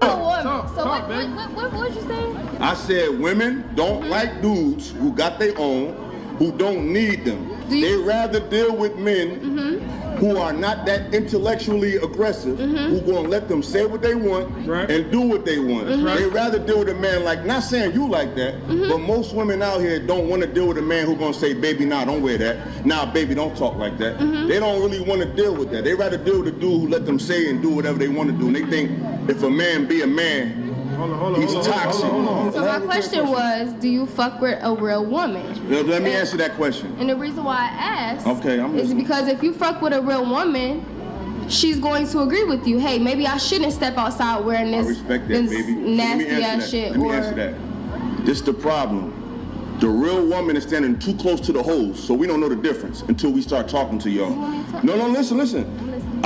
What would you say? I said women don't like dudes who got their own, who don't need them. They rather deal with men who are not that intellectually aggressive, who gonna let them say what they want and do what they want. They rather deal with a man like, not saying you like that, but most women out here don't want to deal with a man who gonna say, baby, nah, don't wear that. Nah, baby, don't talk like that. They don't really want to deal with that. They rather deal with a dude who let them say and do whatever they want to do. And they think if a man be a man, he's toxic. So my question was, do you fuck with a real woman? Let me answer that question. And the reason why I asked is listening. because if you fuck with a real woman, she's going to agree with you. Hey, maybe I shouldn't step outside wearing this, nasty ass shit. Let me answer that. This is the problem. The real woman is standing too close to the hoes, so we don't know the difference until we start talking to y'all. No, listen.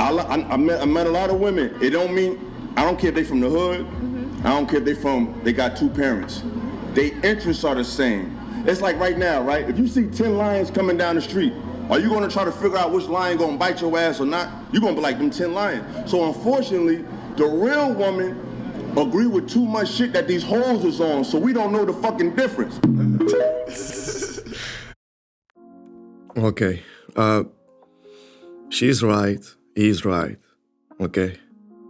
I met a lot of women. It don't mean, I don't care if they from the hood. I don't care if they got two parents. Their interests are the same. It's like right now, right? If you see 10 lions coming down the street, are you gonna try to figure out which lion gonna bite your ass or not? You're gonna be like them 10 lions. So unfortunately, the real woman agree with too much shit that these hoes is on, so we don't know the fucking difference. Okay, she's right, he's right, okay?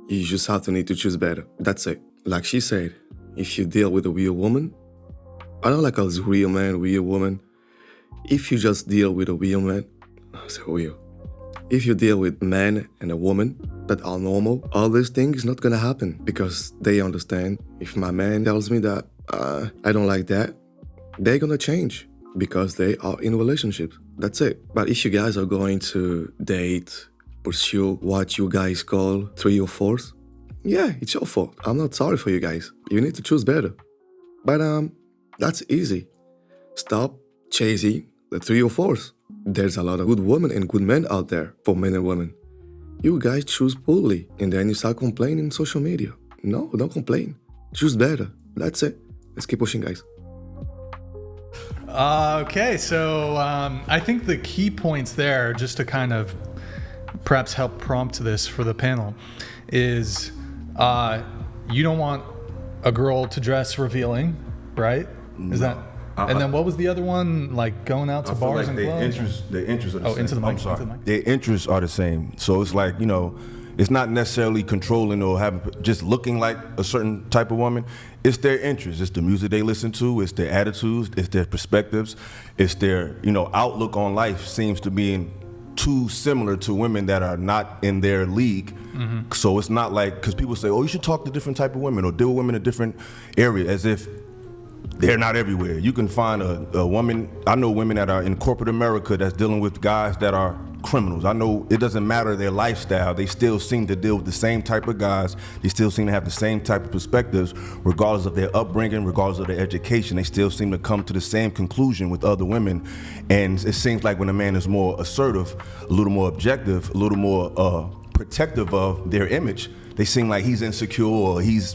You just have to need to choose better, that's it. Like she said, if you deal with a real woman, I don't like as real man, real woman. If you just deal with a real man, I say real. If you deal with man and a woman that are normal, all these things is not gonna happen because they understand. If my man tells me that I don't like that, they're gonna change because they are in relationships. That's it. But if you guys are going to date, pursue what you guys call 3 or 4s, yeah, it's your fault. I'm not sorry for you guys. You need to choose better. But that's easy. Stop chasing the 3 or 4s. There's a lot of good women and good men out there for men and women. You guys choose poorly and then you start complaining on social media. No, don't complain. Choose better. That's it. Let's keep pushing, guys. Okay, so I think the key points there, just to kind of perhaps help prompt this for the panel, is you don't want a girl to dress revealing, right? Is that? And then what was the other one? Like going out to bars and clubs? Their interests are the same. Into the mic. I'm sorry. Their interests are the same. So it's like, you know, it's not necessarily controlling or having just looking like a certain type of woman. It's their interests. It's the music they listen to. It's their attitudes. It's their perspectives. It's their, you know, outlook on life seems to be too similar to women that are not in their league. Mm-hmm. So it's not like, because people say, oh, you should talk to different type of women or deal with women in a different area, as if they're not everywhere. You can find a woman, I know women that are in corporate America that's dealing with guys that are criminals. I know it doesn't matter their lifestyle, they still seem to deal with the same type of guys, they still seem to have the same type of perspectives, regardless of their upbringing, regardless of their education, they still seem to come to the same conclusion with other women. And it seems like when a man is more assertive, a little more objective, a little more protective of their image, they seem like he's insecure or he's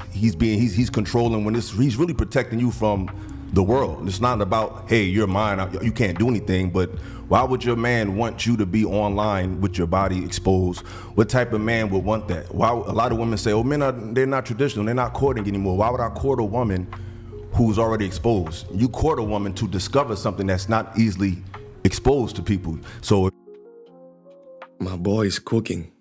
controlling, when he's really protecting you from the world. It's not about, hey, you're mine, you can't do anything, but why would your man want you to be online with your body exposed? What type of man would want that? Why? A lot of women say, oh, they're not traditional, they're not courting anymore. Why would I court a woman who's already exposed? You court a woman to discover something that's not easily exposed to people. So my boy is cooking.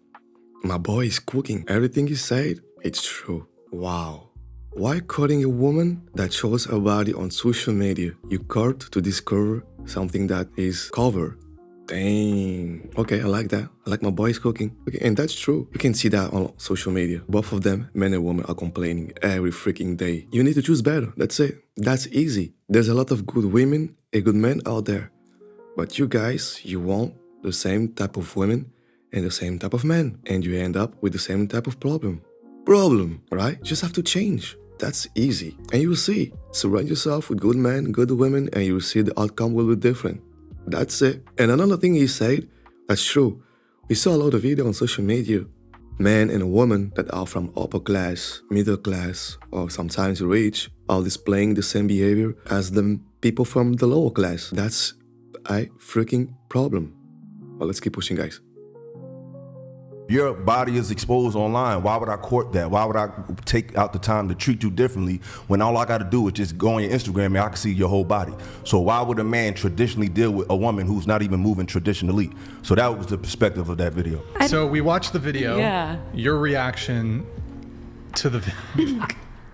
Everything he said, it's true. Wow. Why courting a woman that shows her body on social media? You court to discover something that is covered. Dang. Okay, I like that. I like my boys cooking. Okay, and that's true. You can see that on social media. Both of them, men and women, are complaining every freaking day. You need to choose better. That's it. That's easy. There's a lot of good women and good men out there. But you guys, you want the same type of women and the same type of men, and you end up with the same type of problem, right? Just have to change. That's easy. And you will see. Surround yourself with good men, good women, and you will see the outcome will be different. That's it. And another thing he said, that's true. We saw a lot of videos on social media. Men and women that are from upper class, middle class, or sometimes rich, are displaying the same behavior as the people from the lower class. That's a freaking problem. Well, let's keep pushing, guys. Your body is exposed online. Why would I court that? Why would I take out the time to treat you differently when all I got to do is just go on your Instagram and I can see your whole body? So why would a man traditionally deal with a woman who's not even moving traditionally? So that was the perspective of that video. So we watched the video. Yeah. Your reaction to the video.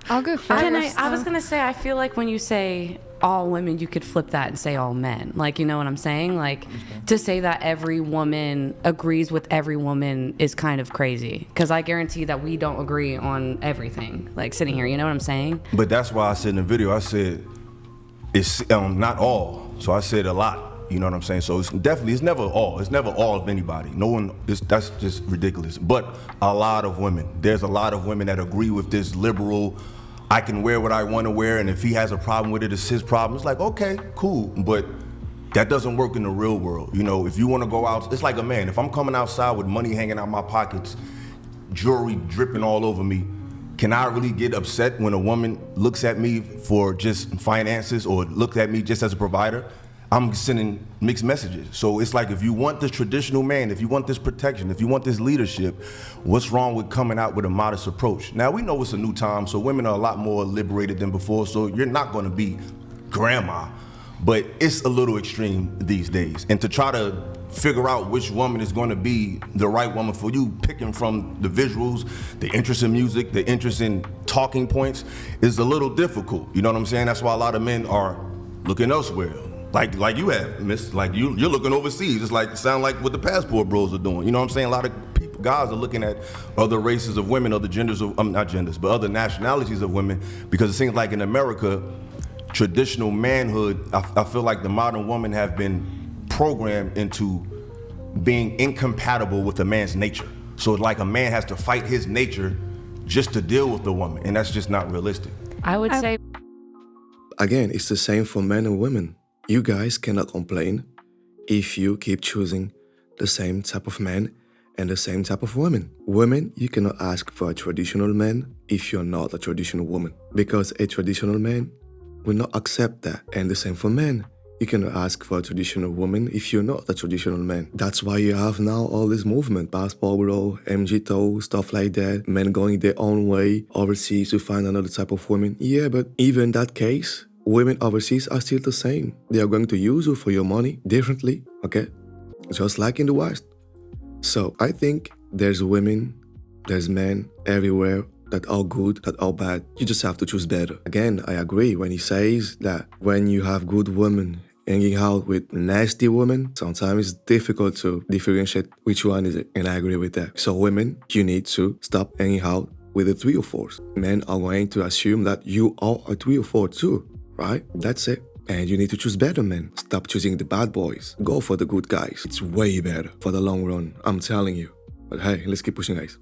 I'll go first. I was gonna say, I feel like when you say all women, you could flip that and say all men. Like, you know what I'm saying? Like, to say that every woman agrees with every woman is kind of crazy. Because I guarantee that we don't agree on everything. Like, sitting here, you know what I'm saying? But that's why I said in the video, I said it's not all. So I said a lot. You know what I'm saying? So it's never all. It's never all of anybody. No one. That's just ridiculous. But a lot of women. There's a lot of women that agree with this liberal, I can wear what I want to wear, and if he has a problem with it, it's his problem. It's like, okay, cool, but that doesn't work in the real world. You know, if you want to go out, it's like a man. If I'm coming outside with money hanging out my pockets, jewelry dripping all over me, can I really get upset when a woman looks at me for just finances or looks at me just as a provider? I'm sending mixed messages. So it's like, if you want this traditional man, if you want this protection, if you want this leadership, what's wrong with coming out with a modest approach? Now, we know it's a new time, so women are a lot more liberated than before, so you're not gonna be grandma, but it's a little extreme these days. And to try to figure out which woman is gonna be the right woman for you, picking from the visuals, the interest in music, the interest in talking points, is a little difficult. You know what I'm saying? That's why a lot of men are looking elsewhere. Like you have, miss, like you're looking overseas. It's like, sound like what the passport bros are doing. You know what I'm saying? A lot of people, guys are looking at other races of women, other genders of, not genders, but other nationalities of women, because it seems like in America, traditional manhood, I feel like the modern woman have been programmed into being incompatible with a man's nature. So it's like a man has to fight his nature just to deal with the woman, and that's just not realistic. I would say... Again, it's the same for men and women. You guys cannot complain if you keep choosing the same type of man and the same type of woman. Women, you cannot ask for a traditional man if you're not a traditional woman, because a traditional man will not accept that. And the same for men. You cannot ask for a traditional woman if you're not a traditional man. That's why you have now all this movement, passportbros, mgtow, stuff like that, men going their own way overseas to find another type of woman. Yeah, but even in that case, women overseas are still the same. They are going to use you for your money differently, okay? Just like in the West. So I think there's women, there's men everywhere that are good, that are bad. You just have to choose better. Again, I agree when he says that when you have good women hanging out with nasty women, sometimes it's difficult to differentiate which one is it. And I agree with that. So women, you need to stop hanging out with the 3 or 4s. Men are going to assume that you are a 3 or 4 too. Right? That's it. And you need to choose better men. Stop choosing the bad boys. Go for the good guys. It's way better for the long run. I'm telling you. But hey, let's keep pushing, guys.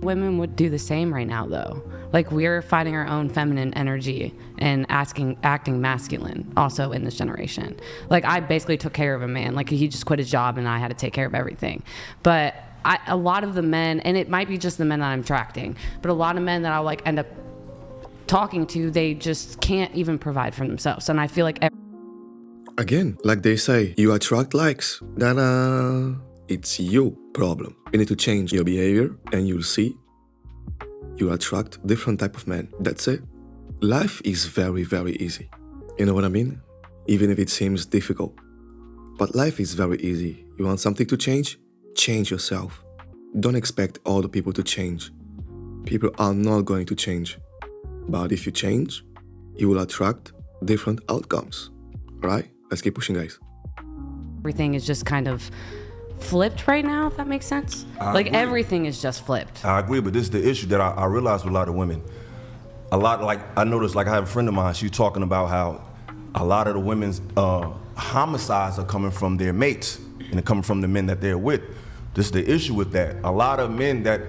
Women would do the same right now, though. Like, we're finding our own feminine energy and acting masculine also in this generation. Like, I basically took care of a man. Like, he just quit his job and I had to take care of everything. But a lot of the men, and it might be just the men that I'm attracting, but a lot of men that I'll like end up talking to, they just can't even provide for themselves. And I feel like again, like they say, you attract likes. Then it's your problem. You need to change your behavior and you'll see you attract different type of men. That's it. Life is very, very easy. You know what I mean? Even if it seems difficult. But life is very easy. You want something to change? Change yourself. Don't expect all the people to change. People are not going to change. But if you change, you will attract different outcomes. Right? Let's keep pushing, guys. Everything is just kind of flipped right now, if that makes sense. Like, everything is just flipped. I agree, but this is the issue that I realize with a lot of women. A lot, like, I noticed, like, I have a friend of mine, she's talking about how a lot of the women's homicides are coming from their mates and they're coming from the men that they're with. This is the issue with that. A lot of men that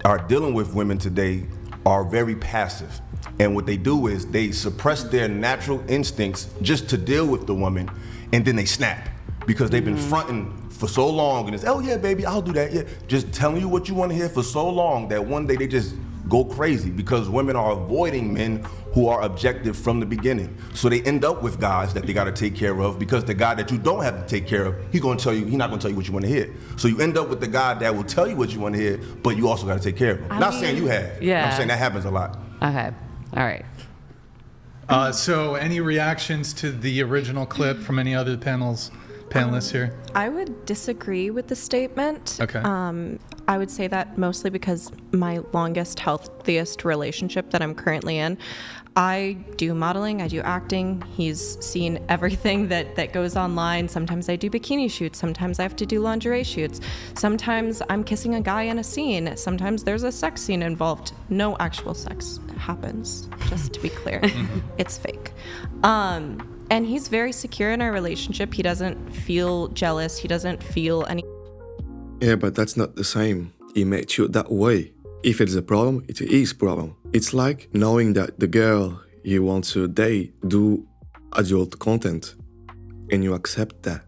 are dealing with women today are very passive. And what they do is they suppress their natural instincts just to deal with the woman, and then they snap because they've been fronting for so long, and it's, oh yeah, baby, I'll do that, yeah. Just telling you what you want to hear for so long that one day they just go crazy because women are avoiding men who are objective from the beginning. So they end up with guys that they got to take care of because the guy that you don't have to take care of, he's not going to tell you what you want to hear. So you end up with the guy that will tell you what you want to hear, but you also got to take care of him. Not saying you have. Yeah. I'm saying that happens a lot. Okay. All right. So any reactions to the original clip from any other panelists here? I would disagree with the statement. Okay. I would say that mostly because my longest, healthiest relationship that I'm currently in, I do modeling, I do acting. He's seen everything that goes online. Sometimes I do bikini shoots. Sometimes I have to do lingerie shoots. Sometimes I'm kissing a guy in a scene. Sometimes there's a sex scene involved. No actual sex happens, just to be clear. It's fake. And he's very secure in our relationship. He doesn't feel jealous. He doesn't feel any... Yeah, but that's not the same. He made you that way. If it's a problem, it is a problem. It's like knowing that the girl you want to date do adult content and you accept that.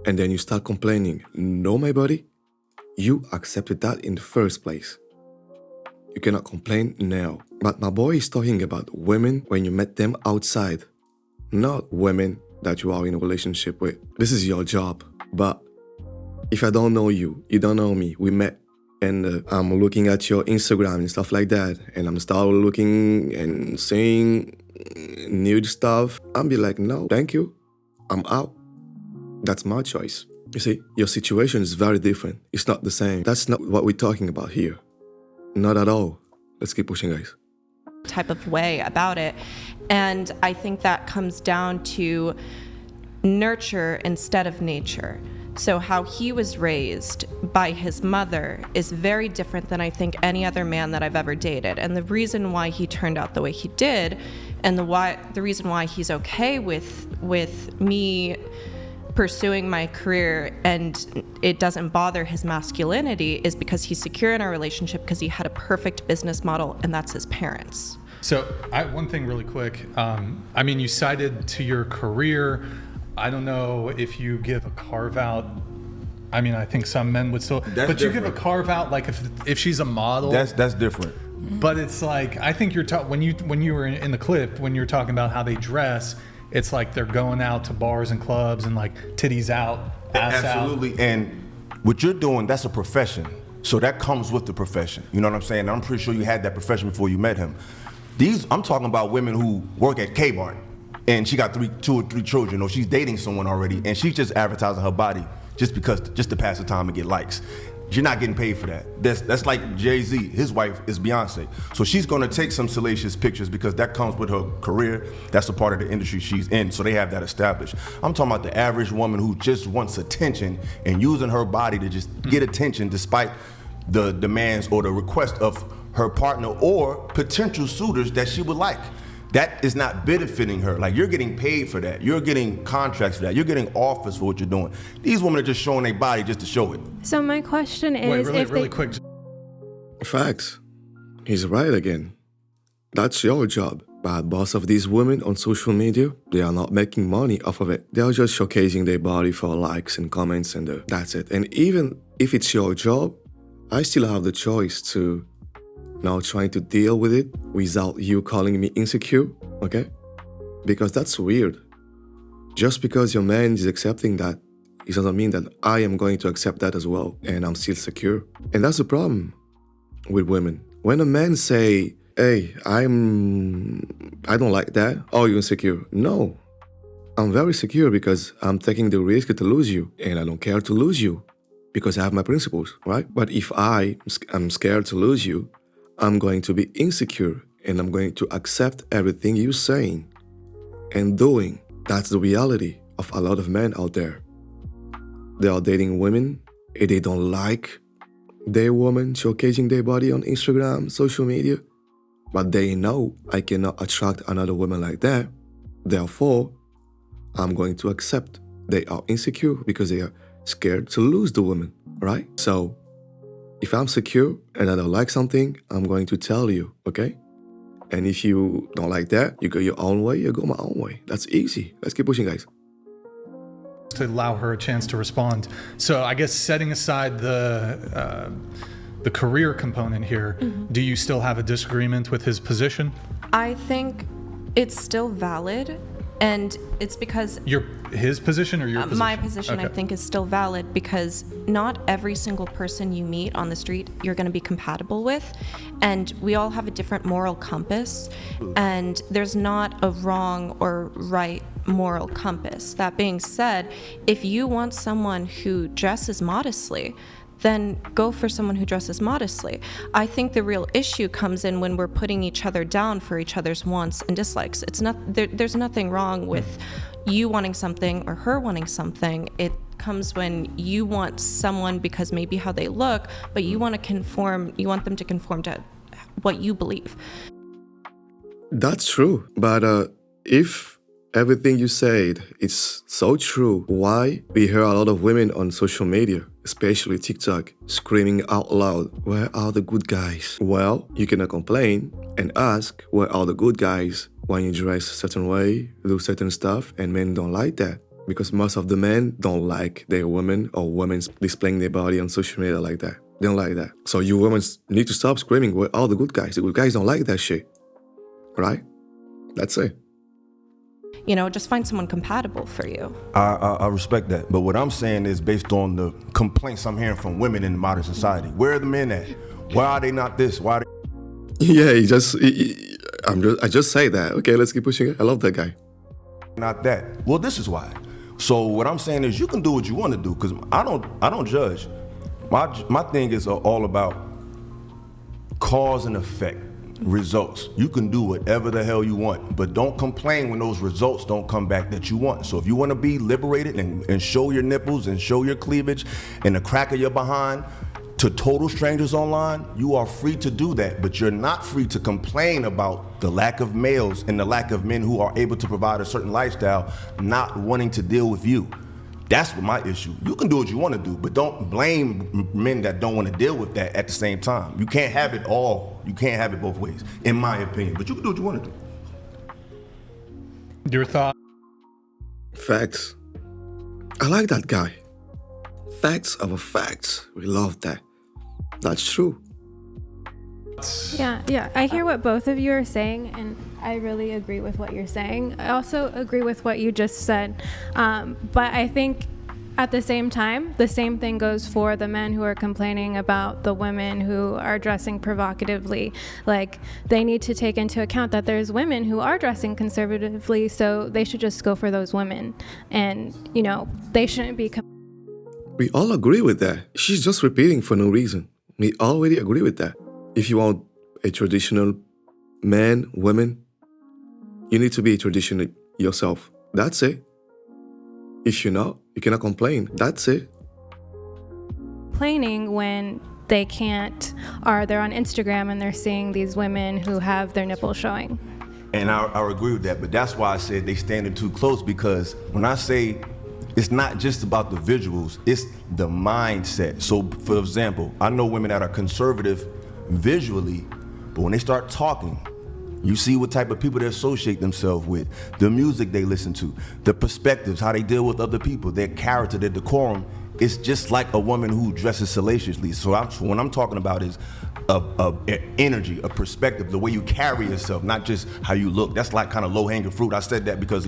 And then you start complaining, no, my buddy, you accepted that in the first place. You cannot complain now. But my boy is talking about women when you met them outside, not women that you are in a relationship with. This is your job. But if I don't know you, you don't know me, we met, and I'm looking at your Instagram and stuff like that, and I'm start looking and seeing nude stuff, I'll be like, no, thank you, I'm out. That's my choice. You see, your situation is very different. It's not the same. That's not what we're talking about here. Not at all. Let's keep pushing, guys. Type of way about it. And I think that comes down to nurture instead of nature. So how he was raised by his mother is very different than I think any other man that I've ever dated. And the reason why he turned out the way he did, and the reason why he's okay with me pursuing my career and it doesn't bother his masculinity, is because he's secure in our relationship because he had a perfect business model, and that's his parents. So one thing really quick. I mean, you cited to your career. I don't know if you give a carve out. I mean, I think some men would still, That's but different. you give a carve out like if she's a model. That's different. But it's like, I think you're when you were in the clip, when you're talking about how they dress, it's like they're going out to bars and clubs and like titties out, ass Absolutely. And what you're doing, that's a profession. So that comes with the profession. You know what I'm saying? I'm pretty sure you had that profession before you met him. I'm talking about women who work at K-Bar and she got 2 or 3 children, or she's dating someone already and she's just advertising her body just to pass the time and get likes. You're not getting paid for that. That's like Jay-Z. His wife is Beyonce. So she's gonna take some salacious pictures because that comes with her career. That's a part of the industry she's in. So they have that established. I'm talking about the average woman who just wants attention and using her body to just get attention despite the demands or the request of her partner or potential suitors that she would like. That is not benefiting her. Like, you're getting paid for that. You're getting contracts for that. You're getting offers for what you're doing. These women are just showing their body just to show it. So my question is, Wait, really quick. Facts. He's right again. That's your job. But most of these women on social media, they are not making money off of it. They are just showcasing their body for likes and comments, and that's it. And even if it's your job, I still have the choice to now trying to deal with it without you calling me insecure, okay? Because that's weird. Just because your man is accepting that, it doesn't mean that I am going to accept that as well, and I'm still secure. And that's the problem with women. When a man say, hey, I don't like that, oh, you're insecure. No, I'm very secure because I'm taking the risk to lose you, and I don't care to lose you because I have my principles, right? But if I'm scared to lose you, I'm going to be insecure and I'm going to accept everything you're saying and doing. That's the reality of a lot of men out there. They are dating women and they don't like their woman showcasing their body on Instagram, social media, but they know I cannot attract another woman like that. Therefore, I'm going to accept they are insecure because they are scared to lose the woman, right? So if I'm secure and I don't like something, I'm going to tell you, okay? And if you don't like that, you go your own way, you go my own way. That's easy. Let's keep pushing, guys. To allow her a chance to respond. So I guess setting aside the career component here, do you still have a disagreement with his position? I think it's still valid, and it's because his position or your position? My position, okay. I think, is still valid because not every single person you meet on the street you're going to be compatible with, and we all have a different moral compass, and there's not a wrong or right moral compass. That being said, if you want someone who dresses modestly, then go for someone who dresses modestly. I think the real issue comes in when we're putting each other down for each other's wants and dislikes. It's not there's nothing wrong with you wanting something or her wanting something. It comes when you want someone because maybe how they look, but you want them to conform to what you believe. That's true. But if everything you said is so true, why we hear a lot of women on social media, especially TikTok, screaming out loud, "Where are the good guys?" Well, you cannot complain and ask, where are the good guys when you dress a certain way, do certain stuff, and men don't like that? Because most of the men don't like their women or women displaying their body on social media like that. They don't like that. So you women need to stop screaming, where are the good guys? The good guys don't like that shit. Right? That's it. Just find someone compatible for you. I respect that. But what I'm saying is based on the complaints I'm hearing from women in modern society. Where are the men at? Why are they not this? Why are they... Yeah, I just say that. Okay, let's keep pushing it. I love that guy. Not that. Well, this is why. So what I'm saying is you can do what you want to do because I don't judge. My thing is all about cause and effect. Results. You can do whatever the hell you want, but don't complain when those results don't come back that you want. So if you want to be liberated and show your nipples and show your cleavage and the crack of your behind to total strangers online, you are free to do that, but you're not free to complain about the lack of males and the lack of men who are able to provide a certain lifestyle not wanting to deal with you. That's what my issue. You can do what you want to do, but don't blame men that don't want to deal with that at the same time. You can't have it all. You can't have it both ways, in my opinion. But you can do what you want to do. Your thought? Facts. I like that guy. Facts over facts. We love that. That's true. Yeah. I hear what both of you are saying, and I really agree with what you're saying. I also agree with what you just said. But I think at the same time, the same thing goes for the men who are complaining about the women who are dressing provocatively. Like, they need to take into account that there's women who are dressing conservatively, so they should just go for those women. And, they shouldn't be... We all agree with that. She's just repeating for no reason. We already agree with that. If you want a traditional man, woman, you need to be a traditional yourself. That's it. If you're not, you cannot complain. That's it. Complaining when they can't, or they're on Instagram and they're seeing these women who have their nipples showing. And I agree with that, but that's why I said they standing too close, because when I say it's not just about the visuals, it's the mindset. So for example, I know women that are conservative visually, but when they start talking, you see what type of people they associate themselves with, the music they listen to, the perspectives, how they deal with other people, their character, their decorum. It's just like a woman who dresses salaciously. So when I'm talking about is a energy, a perspective, the way you carry yourself, not just how you look. That's like kind of low-hanging fruit. I said that because,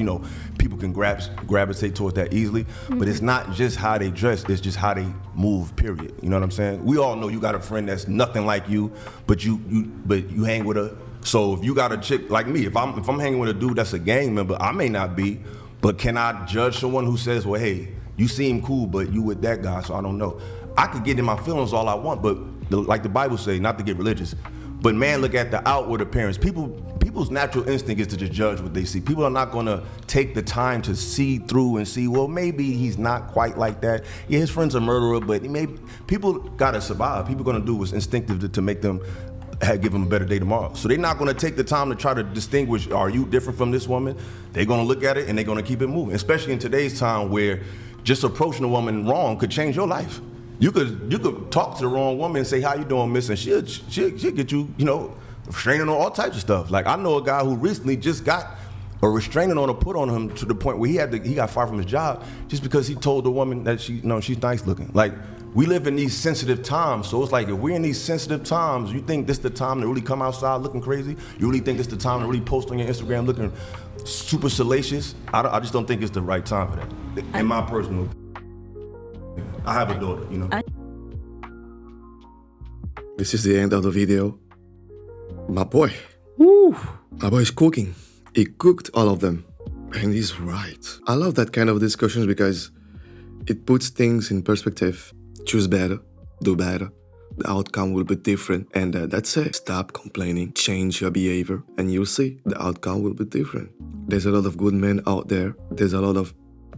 people can gravitate towards that easily, but it's not just how they dress, it's just how they move, period. You know what I'm saying? We all know you got a friend that's nothing like you, but you hang with her. So if you got a chick like me, if I'm hanging with a dude that's a gang member, I may not be, but can I judge someone who says, well, hey, you seem cool, but you with that guy, so I don't know. I could get in my feelings all I want, but like the Bible say, not to get religious, but man, look at the outward appearance. People's natural instinct is to just judge what they see. People are not gonna take the time to see through and see, well, maybe he's not quite like that. Yeah, his friend's a murderer, but people gotta survive. People gonna do what's instinctive to make them give them a better day tomorrow. So they're not gonna take the time to try to distinguish, are you different from this woman? They're gonna look at it and they're gonna keep it moving, especially in today's time where just approaching a woman wrong could change your life. You could talk to the wrong woman and say, how you doing, miss? And she'll get you, restraining on all types of stuff. Like, I know a guy who recently just got a restraining order put on him to the point where he got fired from his job just because he told the woman that she's nice looking. Like, we live in these sensitive times. So it's like, if we're in these sensitive times, you think this the time to really come outside looking crazy? You really think this the time to really post on your Instagram looking super salacious? I just don't think it's the right time for that. In my personal opinion. I have a daughter, you know. This is the end of the video. My boy, woo, my boy is cooking. He cooked all of them, and he's right. I love that kind of discussions because it puts things in perspective. Choose better, do better. The outcome will be different, and that's it. Stop complaining, change your behavior, and you'll see the outcome will be different. There's a lot of good men out there. There's a lot of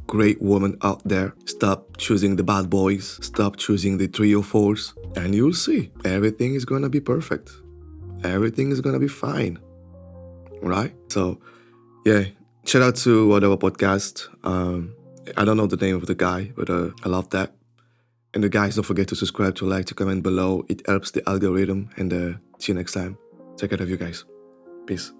great women out there. Stop choosing the bad boys. Stop choosing the 3 or 4s, and you'll see everything is gonna be perfect. Everything is gonna be fine, right? So, yeah, shout out to whatever podcast. I don't know the name of the guy, but I love that. And the guys, don't forget to subscribe, to like, to comment below. It helps the algorithm. And see you next time. Take care of you guys. Peace.